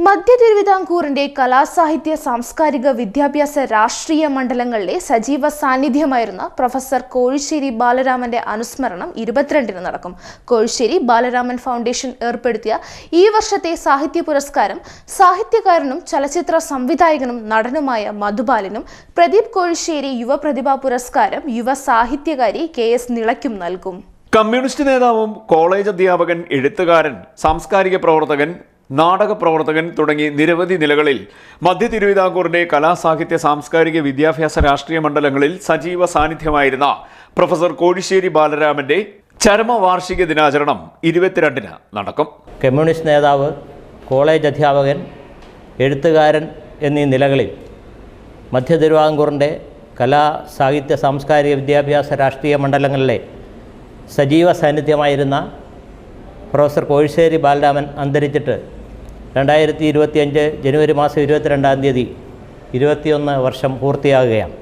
മധ്യ തിരുവിതാംകൂറിന്റെ കലാസാഹിത്യ സാംസ്കാരിക വിദ്യാഭ്യാസ രാഷ്ട്രീയ മണ്ഡലങ്ങളിലെ സജീവ സാന്നിധ്യമായിരുന്ന പ്രൊഫസർ കോഴിശ്ശേരി ബാലരാമന്റെ അനുസ്മരണം 22-ന് നടക്കും. കോഴിശ്ശേരി ബാലരാമൻ ഫൗണ്ടേഷൻ ഏർപ്പെടുത്തിയ ഈ വർഷത്തെ സാഹിത്യ പുരസ്കാരം സാഹിത്യകാരനും ചലച്ചിത്ര സംവിധായകനും നടനുമായ മധുബാലനും, പ്രദീപ് കോഴിശ്ശേരി യുവപ്രതിഭാ പുരസ്കാരം യുവ സാഹിത്യകാരി KS നിളയ്ക്കും നൽകും. കമ്മ്യൂണിസ്റ്റ് നേതാവും കോളേജ് അധ്യാപകൻ, എഴുത്തുകാരൻ, സാംസ്കാരിക പ്രവർത്തകൻ, നാടക പ്രവർത്തകൻ തുടങ്ങി നിരവധി നിലകളിൽ മധ്യ തിരുവിതാംകൂറിന്റെ കലാസാഹിത്യ സാംസ്കാരിക വിദ്യാഭ്യാസ രാഷ്ട്രീയ മണ്ഡലങ്ങളിൽ സജീവ സാന്നിധ്യമായിരുന്ന പ്രൊഫസർ കോഴിശ്ശേരി ബാലരാമന്റെ ചരമവാർഷിക ദിനാചരണം 22-ന് നടക്കും. കമ്മ്യൂണിസ്റ്റ് നേതാവ്, കോളേജ് അധ്യാപകൻ, എഴുത്തുകാരൻ എന്നീ നിലകളിൽ മധ്യ തിരുവിതാംകൂറിന്റെ കലാ സാഹിത്യ സാംസ്കാരിക വിദ്യാഭ്യാസ രാഷ്ട്രീയ മണ്ഡലങ്ങളിലെ സജീവ സാന്നിധ്യമായിരുന്ന പ്രൊഫസർ കോഴിശ്ശേരി ബാലരാമൻ അന്തരിച്ചിട്ട് 2025 ജനുവരി മാസം 22-ാം തീയതി 21 വർഷം പൂർത്തിയാകുകയാണ്.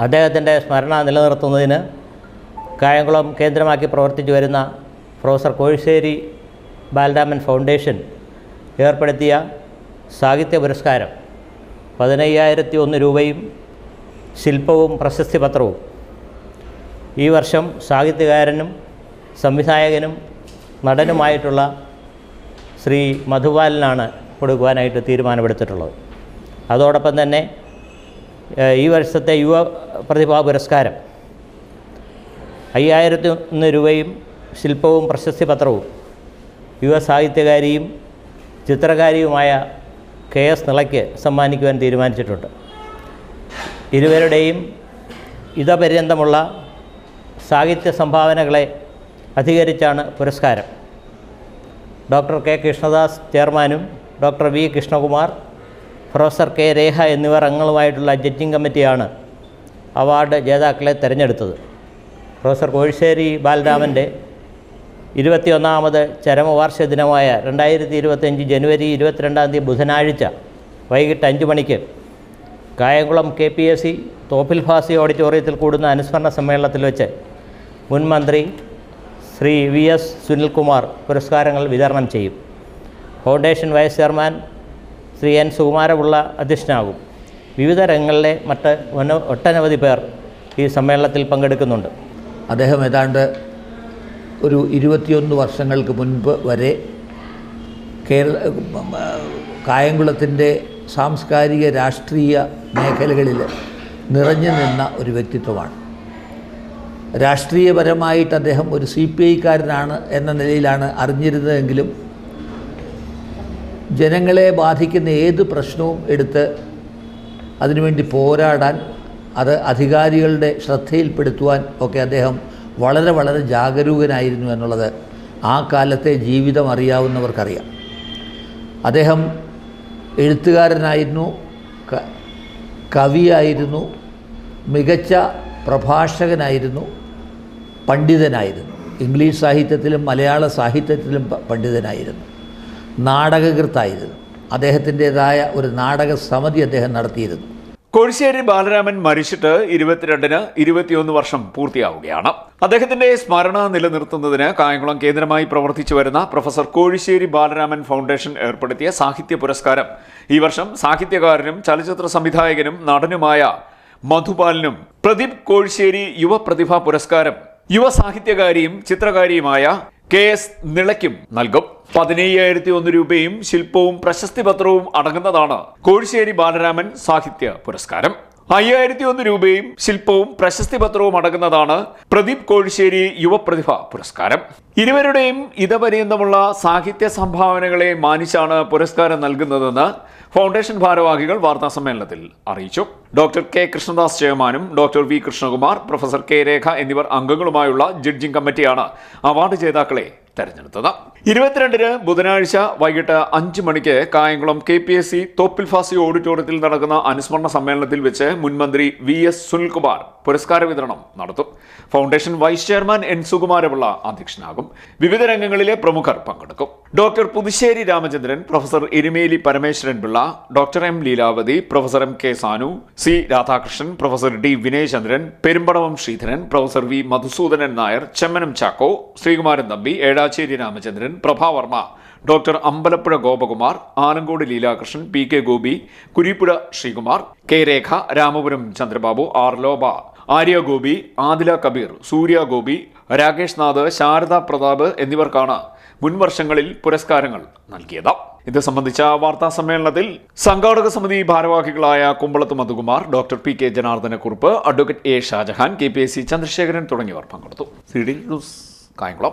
അദ്ദേഹത്തിൻ്റെ സ്മരണ നിലനിർത്തുന്നതിന് കായംകുളം കേന്ദ്രമാക്കി പ്രവർത്തിച്ചു വരുന്ന പ്രൊഫസർ കോഴിശ്ശേരി ബാലരാമൻ ഫൗണ്ടേഷൻ ഏർപ്പെടുത്തിയ സാഹിത്യ പുരസ്കാരം 15,001 രൂപയും ശില്പവും പ്രശസ്തി പത്രവും ഈ വർഷം സാഹിത്യകാരനും സംവിധായകനും നടനുമായിട്ടുള്ള ശ്രീ മധുബാലനാണ് കൊടുക്കുവാനായിട്ട് തീരുമാനമെടുത്തിട്ടുള്ളത്. അതോടൊപ്പം തന്നെ ഈ വർഷത്തെ യുവ പ്രതിഭാ പുരസ്കാരം 5,001 രൂപയും ശില്പവും പ്രശസ്തി പത്രവും യുവ സാഹിത്യകാരിയും ചിത്രകാരിയുമായ KS നിളയ്ക്ക് സമ്മാനിക്കുവാൻ തീരുമാനിച്ചിട്ടുണ്ട്. ഇരുവരുടെയും ഇതപര്യന്തമുള്ള സാഹിത്യ സംഭാവനകളെ അധികരിച്ചാണ് പുരസ്കാരം. Doctor K. കൃഷ്ണദാസ് ചെയർമാനും doctor V. Krishnakumar, professor K. രേഖ എന്നിവർ അംഗങ്ങളുമായിട്ടുള്ള ജഡ്ജിംഗ് കമ്മിറ്റിയാണ് അവാർഡ് ജേതാക്കളെ തിരഞ്ഞെടുത്തത്. പ്രൊഫസർ കോഴിശ്ശേരി ബാലരാമൻ്റെ 21ാമത് ചരമവാർഷിക ദിനമായ 2025 ജനുവരി 22-ാം തീയതി ബുധനാഴ്ച വൈകിട്ട് 5 മണിക്ക് കായംകുളം KPSC തോപ്പിൽ ഫാസി ഓഡിറ്റോറിയത്തിൽ കൂടുന്ന അനുസ്മരണ സമ്മേളനത്തിൽ വെച്ച് മുൻ മന്ത്രി ശ്രീ VS സുനിൽകുമാർ പുരസ്കാരങ്ങൾ വിതരണം ചെയ്യും. Foundation vice chairman Shri N. Sukumarapillai അധ്യക്ഷനാകും. വിവിധ രംഗങ്ങളിലെ ഒട്ടനവധി പേർ ഈ സമ്മേളനത്തിൽ പങ്കെടുക്കുന്നുണ്ട്. അദ്ദേഹം ഏതാണ്ട് ഒരു 21 വർഷങ്ങൾക്ക് മുൻപ് വരെ കായംകുളത്തിൻ്റെ സാംസ്കാരിക രാഷ്ട്രീയ മേഖലകളിൽ നിറഞ്ഞു നിന്ന ഒരു വ്യക്തിത്വമാണ്. രാഷ്ട്രീയപരമായിട്ട് അദ്ദേഹം ഒരു CPI-കാരനാണ് എന്ന നിലയിലാണ് അറിഞ്ഞിരുന്നതെങ്കിലും ജനങ്ങളെ ബാധിക്കുന്ന ഏത് പ്രശ്നവും എടുത്ത് അതിനുവേണ്ടി പോരാടാൻ, അത് അധികാരികളുടെ ശ്രദ്ധയിൽപ്പെടുത്തുവാൻ ഒക്കെ അദ്ദേഹം വളരെ ജാഗരൂകനായിരുന്നു എന്നുള്ളത് ആ കാലത്തെ ജീവിതം അറിയാവുന്നവർക്കറിയാം. അദ്ദേഹം എഴുത്തുകാരനായിരുന്നു, കവിയായിരുന്നു, മികച്ച പ്രഭാഷകനായിരുന്നു, പണ്ഡിതനായിരുന്നു. ഇംഗ്ലീഷ് സാഹിത്യത്തിലും മലയാള സാഹിത്യത്തിലും പണ്ഡിതനായിരുന്നു, നാടകകൃത്തായിരുന്നു. അദ്ദേഹത്തിൻ്റേതായ ഒരു നാടക സമിതി അദ്ദേഹം നടത്തിയിരുന്നു. കോഴിശ്ശേരി ബാലരാമൻ മരിച്ചിട്ട് 22-ന് 21 വർഷം പൂർത്തിയാവുകയാണ്. അദ്ദേഹത്തിന്റെ സ്മരണ നിലനിർത്തുന്നതിന് കായംകുളം കേന്ദ്രമായി പ്രവർത്തിച്ചു വരുന്ന പ്രൊഫസർ കോഴിശ്ശേരി ബാലരാമൻ ഫൗണ്ടേഷൻ ഏർപ്പെടുത്തിയ സാഹിത്യ പുരസ്കാരം ഈ വർഷം സാഹിത്യകാരനും ചലച്ചിത്ര സംവിധായകനും നടനുമായ മധുബാലനും, പ്രദീപ് കോഴിശ്ശേരി യുവപ്രതിഭാ പുരസ്കാരം യുവ സാഹിത്യകാരിയും ചിത്രകാരിയുമായ KS നിളയ്ക്കും നൽകും. 15,001 രൂപയും ശില്പവും പ്രശസ്തി പത്രവും അടങ്ങുന്നതാണ് കോഴിശ്ശേരി ബാലരാമൻ സാഹിത്യ പുരസ്കാരം. 5,001 രൂപയും ശില്പവും പ്രശസ്തി പത്രവും അടങ്ങുന്നതാണ് പ്രദീപ് കോഴിശ്ശേരി യുവപ്രതിഭ പുരസ്കാരം. ഇരുവരുടെയും ഇതപര്യന്തമുള്ള സാഹിത്യ സംഭാവനകളെ മാനിച്ചാണ് പുരസ്കാരം നൽകുന്നതെന്ന് ഫൗണ്ടേഷൻ ഭാരവാഹികൾ വാർത്താസമ്മേളനത്തിൽ അറിയിച്ചു. Doctor K. കൃഷ്ണദാസ് ചെയർമാനും doctor V. Krishnakumar, professor K. രേഖ എന്നിവർ അംഗങ്ങളുമായുള്ള ജഡ്ജിംഗ് കമ്മിറ്റിയാണ് അവാർഡ് ജേതാക്കളെ തെരഞ്ഞെടുത്തത്. 22-ന് ബുധനാഴ്ച വൈകിട്ട് 5 മണിക്ക് കായംകുളം KPSC തോപ്പിൽ ഫാസി ഓഡിറ്റോറിയത്തിൽ നടക്കുന്ന അനുസ്മരണ സമ്മേളനത്തിൽ വെച്ച് മുൻമന്ത്രി VS സുനിൽകുമാർ പുരസ്കാര വിതരണം നടത്തും. Foundation vice chairman N. Sukumarapillai അധ്യക്ഷനാകും. വിവിധ രംഗങ്ങളിലെ പ്രമുഖർ പങ്കെടുക്കും. Doctor Puthussery Ramachandran, professor Erumeli Parameswaran Pillai, doctor M. Leelavathi, professor M. K. Sanu, C. Radhakrishnan, professor D. Vinayachandran, Perumbadavam Sreedharan, professor V. Madhusoodanan Nair, Chemmanam Chacko, Sreekumaran Thampi, Ezhacherry Ramachandran, Prabhavarma, doctor Ambalappuzha Gopakumar, Alankode Leelakrishnan, P K. Gopi, Kurippuzha Sreekumar, K. Rekha, Ramapuram Chandrababu, R. Loba, Arya Gopi, Adila Kabeer, Surya Gopi, Rakesh Nath, Sharada Pratap എന്നിവർക്കാണ് മുൻവർഷങ്ങളിൽ പുരസ്കാരങ്ങൾ നൽകിയത്. ഇത് സംബന്ധിച്ച വാർത്താ സമ്മേളനത്തിൽ സംഘാടക സമിതി ഭാരവാഹികളായ Kumbalath Madhukumar, doctor P K. Janardhanakurup, advocate A. Shajahan, KPSC. Chandrasekharan തുടങ്ങിയവർ പങ്കെടുത്തു. C D news, Kayamkulam.